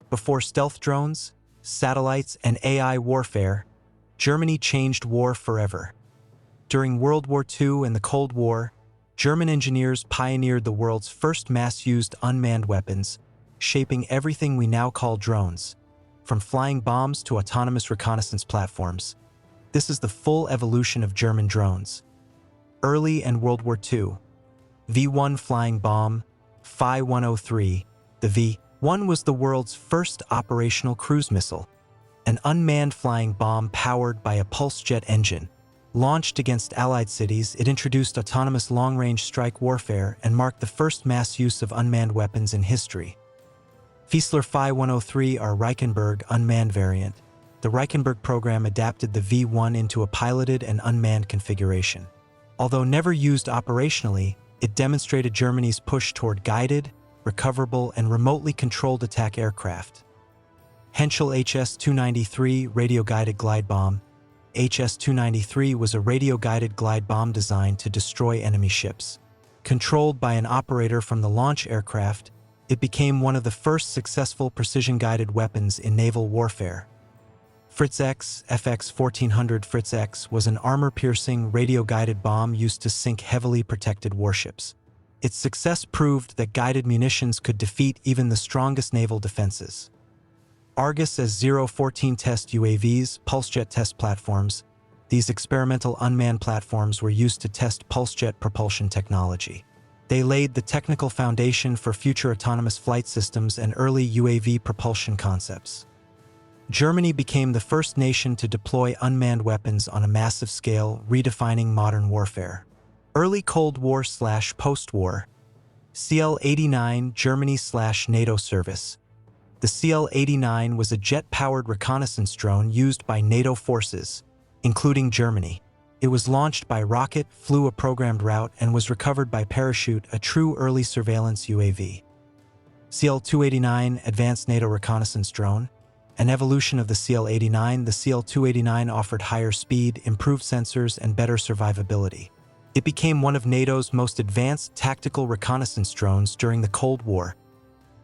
Before stealth drones, satellites, and AI warfare, Germany changed war forever. During World War II and the Cold War, German engineers pioneered the world's first mass-used unmanned weapons, shaping everything we now call drones, from flying bombs to autonomous reconnaissance platforms. This is the full evolution of German drones. Early and World War II. V-1 flying bomb, Fi 103. The V-1 was the world's first operational cruise missile, an unmanned flying bomb powered by a pulsejet engine. Launched against Allied cities, it introduced autonomous long-range strike warfare and marked the first mass use of unmanned weapons in history. Fieseler Fi 103, our Reichenberg unmanned variant. The Reichenberg program adapted the V-1 into a piloted and unmanned configuration. Although never used operationally, it demonstrated Germany's push toward guided, recoverable, and remotely controlled attack aircraft. Henschel Hs 293 radio-guided glide bomb. Hs 293 was a radio-guided glide bomb designed to destroy enemy ships. Controlled by an operator from the launch aircraft, it became one of the first successful precision-guided weapons in naval warfare. Fritz X, FX 1400 Fritz X was an armor-piercing, radio-guided bomb used to sink heavily protected warships. Its success proved that guided munitions could defeat even the strongest naval defenses. Argus as 014 test UAVs, pulsejet test platforms. These experimental unmanned platforms were used to test pulsejet propulsion technology. They laid the technical foundation for future autonomous flight systems and early UAV propulsion concepts. Germany became the first nation to deploy unmanned weapons on a massive scale, redefining modern warfare. Early Cold War/post-war. CL-89 Germany/NATO service. The CL-89 was a jet-powered reconnaissance drone used by NATO forces, including Germany. It was launched by rocket, flew a programmed route, and was recovered by parachute, a true early surveillance UAV. CL-289 Advanced NATO Reconnaissance Drone. An evolution of the CL-89, the CL-289 offered higher speed, improved sensors, and better survivability. It became one of NATO's most advanced tactical reconnaissance drones during the Cold War.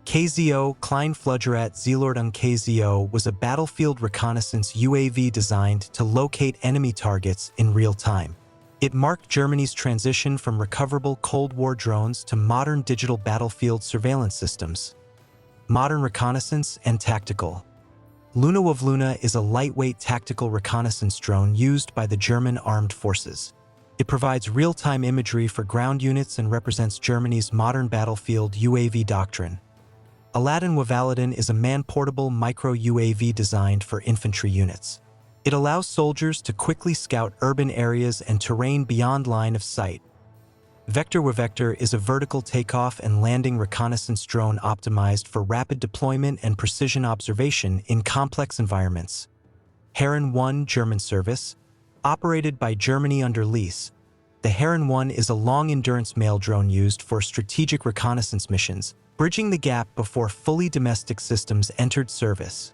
KZO Kleinfluggerät Zielortung KZO was a battlefield reconnaissance UAV designed to locate enemy targets in real time. It marked Germany's transition from recoverable Cold War drones to modern digital battlefield surveillance systems. Modern reconnaissance and tactical. Luna WAV Luna is a lightweight tactical reconnaissance drone used by the German armed forces. It provides real-time imagery for ground units and represents Germany's modern battlefield UAV doctrine. ALADIN WAV ALADIN is a man-portable micro-UAV designed for infantry units. It allows soldiers to quickly scout urban areas and terrain beyond line of sight. Vector WAV Vector is a vertical takeoff and landing reconnaissance drone optimized for rapid deployment and precision observation in complex environments. Heron 1 German service. Operated by Germany under lease, the Heron 1 is a long-endurance mail drone used for strategic reconnaissance missions, bridging the gap before fully domestic systems entered service.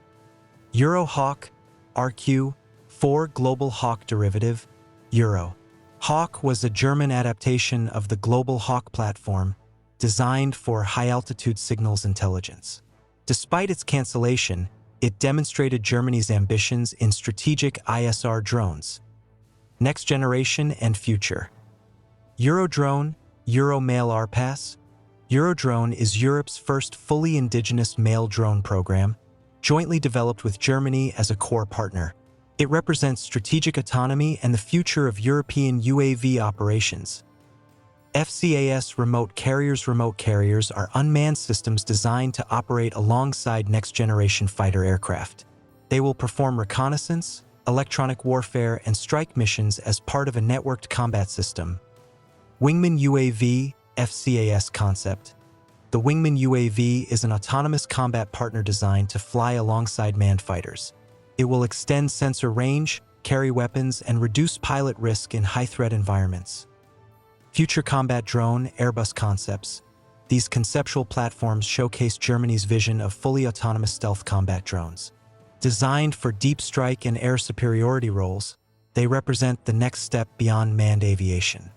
Eurohawk, RQ-4 Global Hawk derivative, Euro. Hawk was a German adaptation of the Global Hawk platform, designed for high-altitude signals intelligence. Despite its cancellation, it demonstrated Germany's ambitions in strategic ISR drones. Next generation and future. Eurodrone, Euro-Mail RPAS. Eurodrone is Europe's first fully indigenous mail drone program, jointly developed with Germany as a core partner. It represents strategic autonomy and the future of European UAV operations. FCAS remote carriers are unmanned systems designed to operate alongside next-generation fighter aircraft. They will perform reconnaissance, electronic warfare, and strike missions as part of a networked combat system. Wingman UAV FCAS concept. The Wingman UAV is an autonomous combat partner designed to fly alongside manned fighters. It will extend sensor range, carry weapons, and reduce pilot risk in high-threat environments. Future combat drone Airbus concepts. These conceptual platforms showcase Germany's vision of fully autonomous stealth combat drones. Designed for deep strike and air superiority roles, they represent the next step beyond manned aviation.